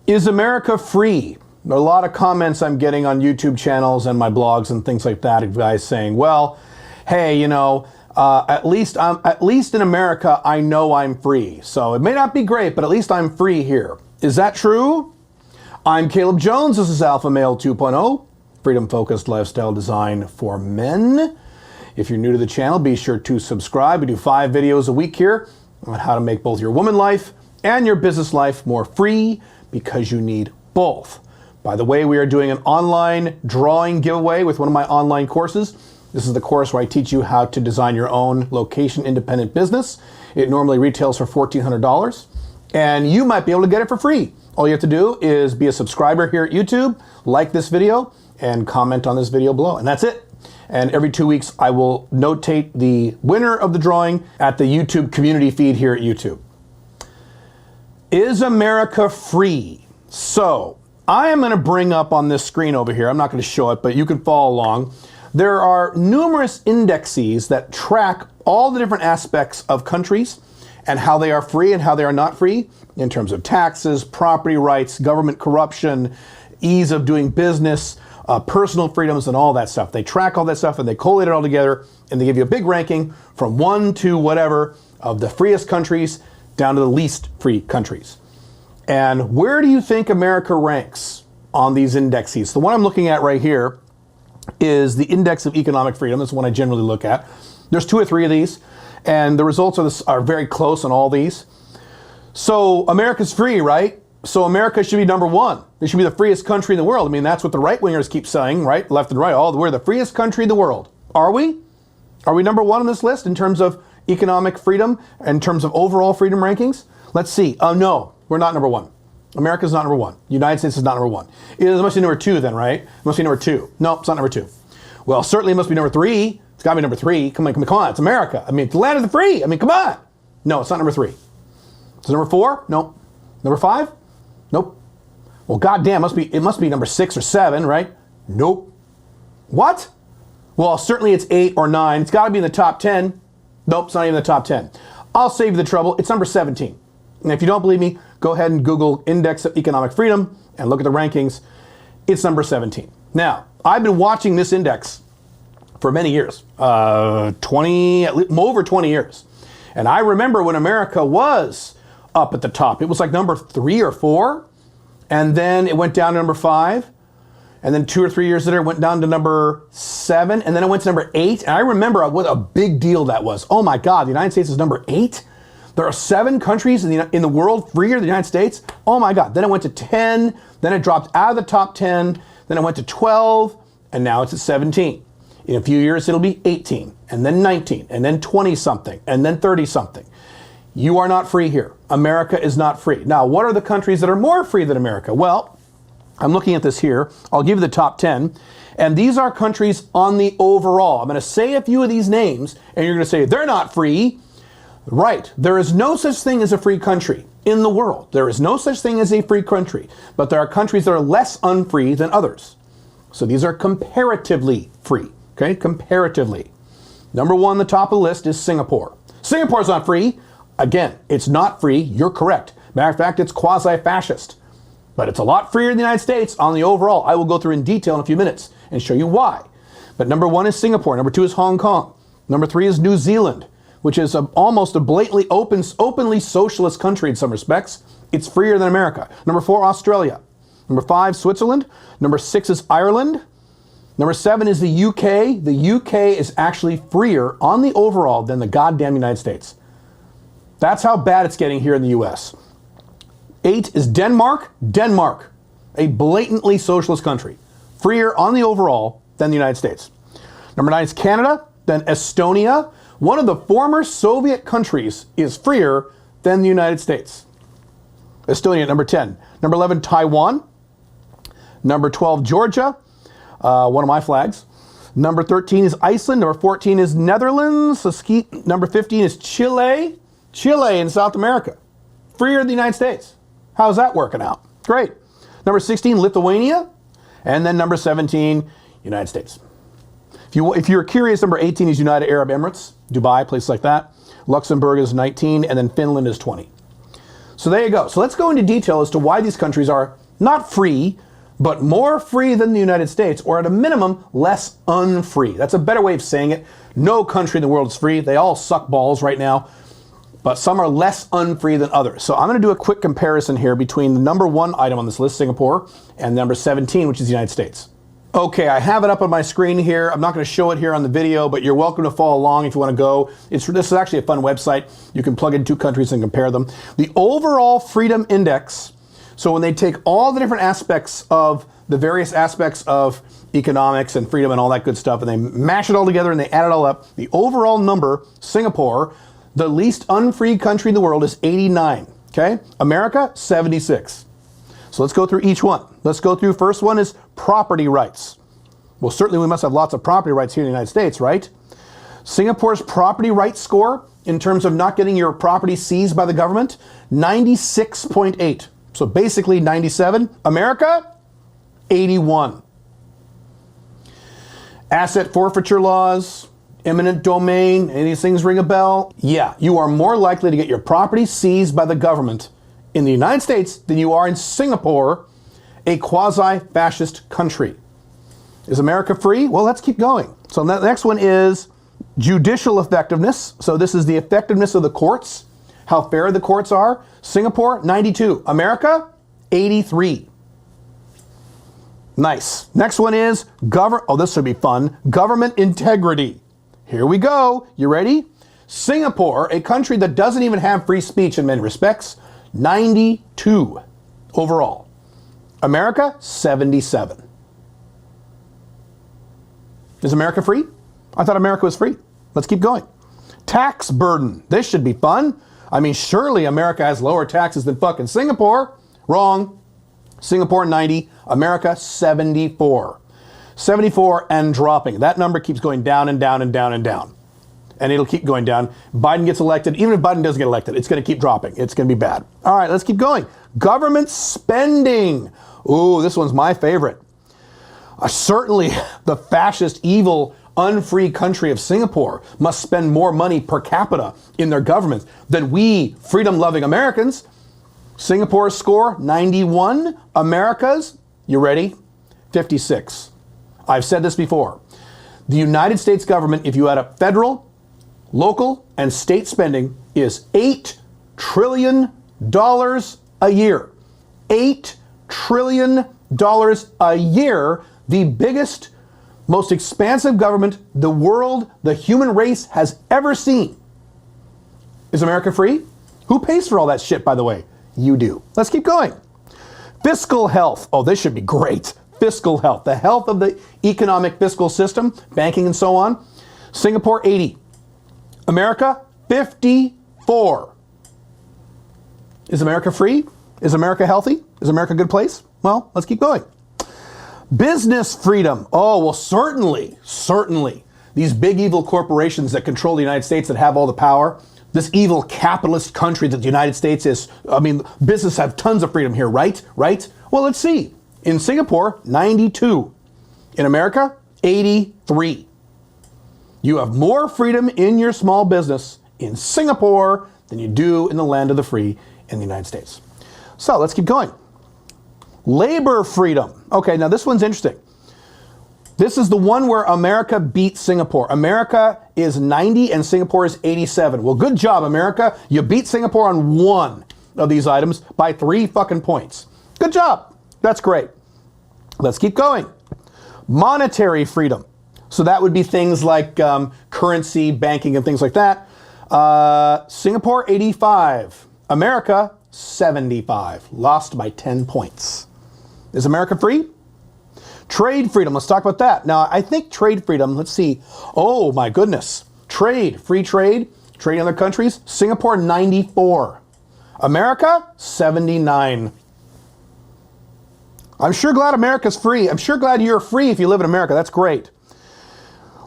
Is America free? There are a lot of comments I'm getting on YouTube channels and my blogs and things like that of guys saying, well, hey, you know, at least in America, I know I'm free. So it may not be great, but at least I'm free here. Is that true? I'm Caleb Jones. This is Alpha Male 2.0, freedom-focused lifestyle design for men. If you're new to the channel, be sure to subscribe. We do 5 videos a week here on how to make both your woman life and your business life more free, because you need both. By the way, we are doing an online drawing giveaway with one of my online courses. This is the course where I teach you how to design your own location-independent business. It normally retails for $1,400, and you might be able to get it for free. All you have to do is be a subscriber here at YouTube, like this video, and comment on this video below, and that's it. And every 2 weeks, I will notate the winner of the drawing at the YouTube community feed here at YouTube. Is America free? So, I am going to bring up on this screen over here, I'm not going to show it, but you can follow along. There are numerous indexes that track all the different aspects of countries and how they are free and how they are not free in terms of taxes, property rights, government corruption, ease of doing business, personal freedoms, and all that stuff. They track all that stuff and they collate it all together, and they give you a big ranking from 1 to whatever of the freest countries down to the least free countries. And where do you think America ranks on these indexes? The one I'm looking at right here is the Index of Economic Freedom. That's the one I generally look at. There's 2 or 3 of these, and the results are very close on all these. So America's free, right? So America should be number 1. It should be the freest country in the world. I mean, that's what the right-wingers keep saying, right? Left and right. Oh, we're the freest country in the world. Are we? Are we number 1 on this list in terms of economic freedom, in terms of overall freedom rankings? Let's see. No, we're not number 1. America's not number 1. United States is not number 1. It must be number 2 then, right? It must be number 2. No, it's not number 2. Well, certainly it must be number 3. It's got to be number 3. Come on, it's America. I mean, it's the land of the free. I mean, come on. No, it's not number 3. It's number 4? Nope. Number 5? Nope. Well, goddamn, it must be number 6 or 7, right? Nope. What? Well, certainly it's 8 or 9. It's got to be in the top 10. Nope, it's not even in the top 10. I'll save you the trouble. It's number 17. And if you don't believe me, go ahead and Google Index of Economic Freedom and look at the rankings. It's number 17. Now, I've been watching this index for many years, over 20 years. And I remember when America was up at the top. It was like number 3 or 4, and then it went down to number 5, and then 2 or 3 years later it went down to number 7, and then it went to number 8. And I remember what a big deal that was. Oh my God, the United States is number 8? There are 7 countries in the world freer than the United States? Oh my God. Then it went to 10, then it dropped out of the top 10, then it went to 12, and now it's at 17. In a few years, it'll be 18, and then 19, and then 20-something, and then 30-something. You are not free here. America is not free. Now, what are the countries that are more free than America? Well, I'm looking at this here. I'll give you the top 10, and these are countries on the overall. I'm going to say a few of these names, and you're going to say, they're not free. Right. There is no such thing as a free country in the world. There is no such thing as a free country, but there are countries that are less unfree than others. So these are comparatively free, okay? Comparatively. Number 1 on the top of the list is Singapore. Singapore's not free. Again, it's not free. You're correct. Matter of fact, it's quasi-fascist. But it's a lot freer than the United States on the overall. I will go through in detail in a few minutes and show you why. But number 1 is Singapore. Number 2 is Hong Kong. Number 3 is New Zealand, which is almost a blatantly openly socialist country in some respects. It's freer than America. Number 4, Australia. Number 5, Switzerland. Number 6 is Ireland. Number 7 is the UK. The UK is actually freer on the overall than the goddamn United States. That's how bad it's getting here in the US. 8 is Denmark. Denmark, a blatantly socialist country. Freer on the overall than the United States. Number 9 is Canada. Then Estonia. One of the former Soviet countries is freer than the United States. Estonia, number 10. Number 11, Taiwan. Number 12, Georgia. One of my flags. Number 13 is Iceland. Number 14 is Netherlands. Number 15 is Chile. Chile in South America. Freer than the United States. How's that working out? Great. Number 16, Lithuania. And then number 17, United States. If you're curious, number 18 is United Arab Emirates, Dubai, places like that. Luxembourg is 19, and then Finland is 20. So there you go. So let's go into detail as to why these countries are not free, but more free than the United States, or at a minimum, less unfree. That's a better way of saying it. No country in the world is free. They all suck balls right now, but some are less unfree than others. So I'm going to do a quick comparison here between the number 1 item on this list, Singapore, and number 17, which is the United States. Okay, I have it up on my screen here. I'm not going to show it here on the video, but you're welcome to follow along if you want to go. This is actually a fun website. You can plug in 2 countries and compare them. The overall freedom index, so when they take all the different aspects of the various aspects of economics and freedom and all that good stuff, and they mash it all together and they add it all up, the overall number, Singapore, the least unfree country in the world, is 89. Okay? America, 76. So let's go through each one. Let's go through, first one is property rights. Well, certainly we must have lots of property rights here in the United States, right? Singapore's property rights score, in terms of not getting your property seized by the government, 96.8. So basically 97. America, 81. Asset forfeiture laws, eminent domain, any of these things ring a bell? Yeah, you are more likely to get your property seized by the government in the United States than you are in Singapore, a quasi-fascist country. Is America free? Well, let's keep going. So the next one is judicial effectiveness. So this is the effectiveness of the courts, how fair the courts are. Singapore, 92. America, 83. Nice. Next one is this should be fun. Government integrity. Here we go. You ready? Singapore, a country that doesn't even have free speech in many respects, 92 overall. America, 77. Is America free? I thought America was free. Let's keep going. Tax burden. This should be fun. I mean, surely America has lower taxes than fucking Singapore. Wrong. Singapore, 90. America, 74. 74 and dropping. That number keeps going down and down and down and down. And it'll keep going down. Biden gets elected. Even if Biden doesn't get elected, it's going to keep dropping. It's going to be bad. All right, let's keep going. Government spending. Ooh, this one's my favorite. Certainly the fascist, evil, unfree country of Singapore must spend more money per capita in their government than we freedom-loving Americans. Singapore's score, 91. America's, you ready? 56. I've said this before. The United States government, if you add up federal, local, and state spending, is $8 trillion a year. $8 trillion a year. The biggest, most expansive government the world, the human race has ever seen. Is America free? Who pays for all that shit, by the way? You do. Let's keep going. Fiscal health. Oh, this should be great. Fiscal health. The health of the economic fiscal system, banking and so on. Singapore, 80. America, 54. Is America free? Is America healthy? Is America a good place? Well, let's keep going. Business freedom. Oh, well, certainly. These big evil corporations that control the United States that have all the power, this evil capitalist country that the United States is, I mean, business have tons of freedom here, right? Well, let's see. In Singapore, 92. In America, 83. You have more freedom in your small business in Singapore than you do in the land of the free in the United States. So let's keep going. Labor freedom. Okay, now this one's interesting. This is the one where America beat Singapore. America is 90 and Singapore is 87. Well, good job, America. You beat Singapore on one of these items by 3 fucking points. Good job. That's great. Let's keep going. Monetary freedom. So that would be things like currency, banking, and things like that. Singapore, 85. America, 75. Lost by 10 points. Is America free? Trade freedom, let's talk about that. Now, I think trade freedom, let's see. Oh, my goodness. Trade, free trade in other countries. Singapore, 94. America, 79. I'm sure glad America's free. I'm sure glad you're free if you live in America. That's great.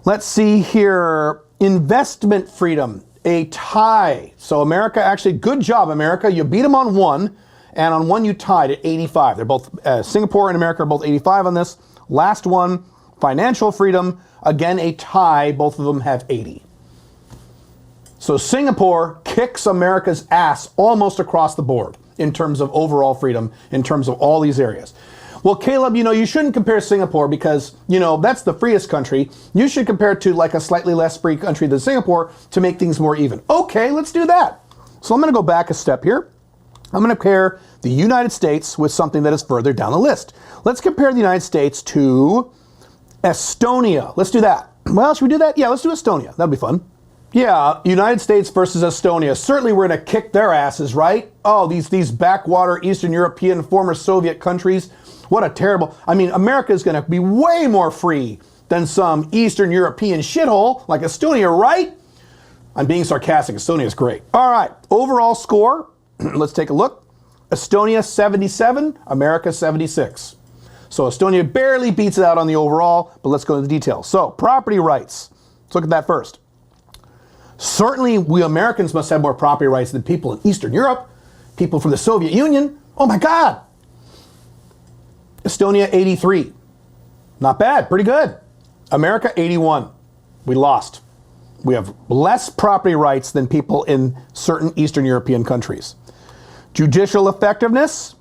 Let's see here. Investment freedom, a tie. So America, actually, good job, America. You beat them on one, and on one you tied at 85. They're both, Singapore and America are both 85 on this. Last one, financial freedom, again a tie. Both of them have 80. So Singapore kicks America's ass almost across the board in terms of overall freedom, in terms of all these areas. Well, Caleb, you shouldn't compare Singapore because, that's the freest country. You should compare it to like a slightly less free country than Singapore to make things more even. Okay, let's do that. So I'm going to go back a step here. I'm going to compare the United States with something that is further down the list. Let's compare the United States to Estonia. Let's do that. Well, should we do that? Yeah, let's do Estonia. That'll be fun. Yeah, United States versus Estonia. Certainly we're going to kick their asses, right? Oh, these backwater Eastern European former Soviet countries. What a terrible... America is going to be way more free than some Eastern European shithole like Estonia, right? I'm being sarcastic. Estonia is great. All right, overall score. Let's take a look. Estonia 77, America 76. So Estonia barely beats it out on the overall, but let's go into the details. So property rights. Let's look at that first. Certainly we Americans must have more property rights than people in Eastern Europe, people from the Soviet Union. Oh my God. Estonia 83. Not bad, pretty good. America 81. We lost. We have less property rights than people in certain Eastern European countries. Judicial effectiveness.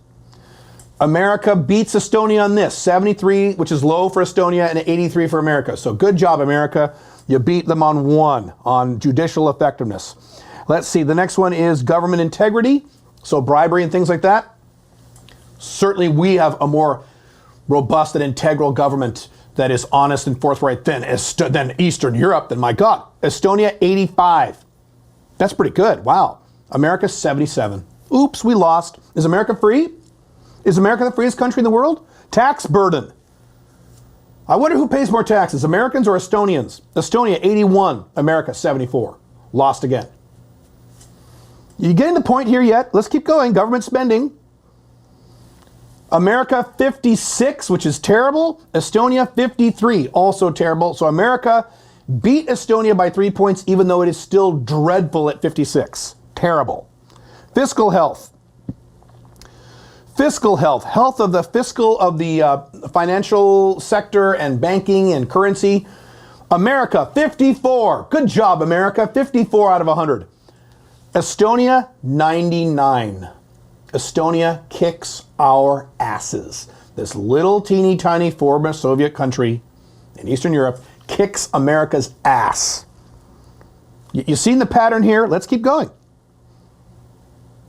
America beats Estonia on this. 73, which is low for Estonia, and 83 for America. So good job, America. You beat them on 1 on judicial effectiveness. Let's see, the next one is government integrity. So bribery and things like that. Certainly we have a more robust and integral government that is honest and forthright than Eastern Europe. Then my God, Estonia 85. That's pretty good. Wow. America 77. Oops, we lost. Is America free? Is America the freest country in the world? Tax burden. I wonder who pays more taxes, Americans or Estonians? Estonia 81, America 74. Lost again. You getting the point here yet? Let's keep going. Government spending. America 56, which is terrible. Estonia 53, also terrible. So America beat Estonia by 3 points, even though it is still dreadful at 56. Terrible. Fiscal health. Fiscal health. Health of the financial sector and banking and currency. America 54. Good job, America. 54 out of 100. Estonia 99. Estonia kicks our asses. This little teeny tiny former Soviet country in Eastern Europe kicks America's ass. You seen the pattern here? Let's keep going.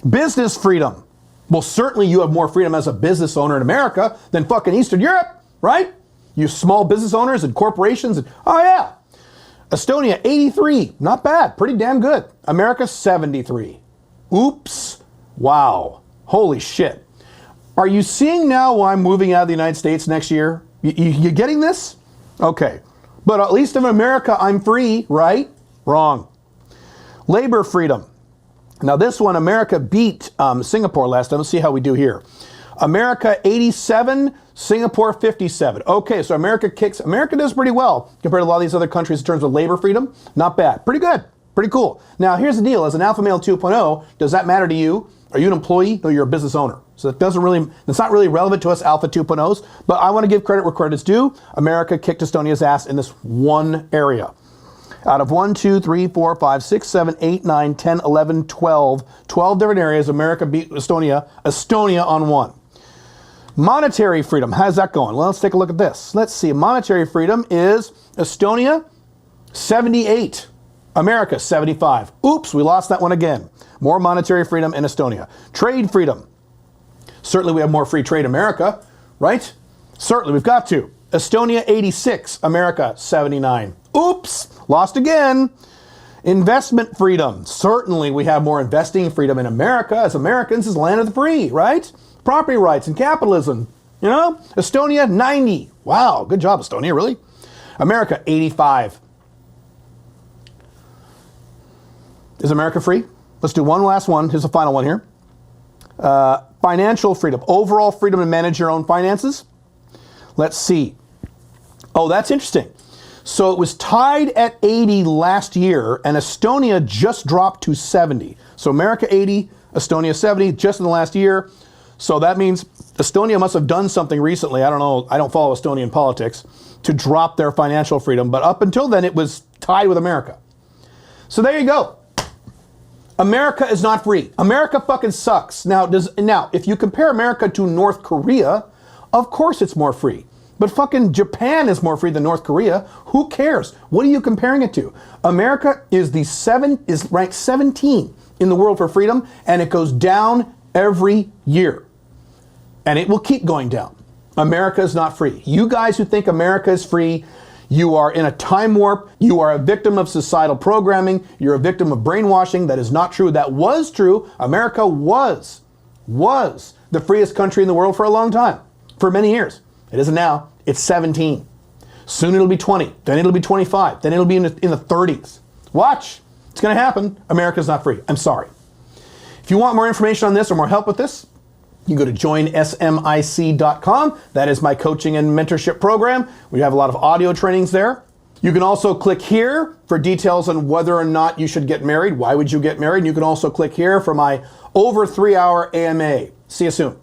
Business freedom. Well, certainly you have more freedom as a business owner in America than fucking Eastern Europe, right? You small business owners and corporations. Oh yeah. Estonia 83. Not bad. Pretty damn good. America 73. Oops. Wow. Holy shit. Are you seeing now why I'm moving out of the United States next year? You getting this? Okay. But at least in America, I'm free, right? Wrong. Labor freedom. Now this one, America beat Singapore last time. Let's see how we do here. America 87, Singapore 57. Okay, so America does pretty well compared to a lot of these other countries in terms of labor freedom. Not bad. Pretty good. Pretty cool. Now here's the deal. As an alpha male 2.0, does that matter to you? Are you an employee? No, you're a business owner. So that's not really relevant to us alpha 2.0s, but I want to give credit where credit's due. America kicked Estonia's ass in this one area. Out of 1, 2, 3, 4, 5, 6, 7, 8, 9, 10, 11, 12 different areas, America beat Estonia on 1. Monetary freedom, how's that going? Well, let's take a look at this. Let's see, monetary freedom is Estonia 78, America 75. Oops, we lost that one again. More monetary freedom in Estonia. Trade freedom. Certainly we have more free trade in America, right? Certainly, we've got to. Estonia 86, America 79. Oops, lost again. Investment freedom. Certainly we have more investing freedom in America. As Americans, is land of the free, right? Property rights and capitalism. You know? Estonia 90. Wow, good job, Estonia, really? America 85. Is America free? Let's do one last one. Here's the final one here. Financial freedom. Overall freedom to manage your own finances. Let's see. Oh, that's interesting. So it was tied at 80 last year, and Estonia just dropped to 70. So America 80, Estonia 70, just in the last year. So that means Estonia must have done something recently, I don't know, I don't follow Estonian politics, to drop their financial freedom. But up until then, it was tied with America. So there you go. America is not free. America fucking sucks. Now, if you compare America to North Korea, of course it's more free. But fucking Japan is more free than North Korea. Who cares? What are you comparing it to? America is ranked 17 in the world for freedom, and it goes down every year. And it will keep going down. America is not free. You guys who think America is free, you are in a time warp. You are a victim of societal programming. You're a victim of brainwashing. That is not true. That was true. America was the freest country in the world for a long time, for many years. It isn't now. It's 17. Soon it'll be 20. Then it'll be 25. Then it'll be in the 30s. Watch. It's going to happen. America's not free. I'm sorry. If you want more information on this or more help with this, you can go to joinsmic.com. That is my coaching and mentorship program. We have a lot of audio trainings there. You can also click here for details on whether or not you should get married. Why would you get married? And you can also click here for my over 3-hour AMA. See you soon.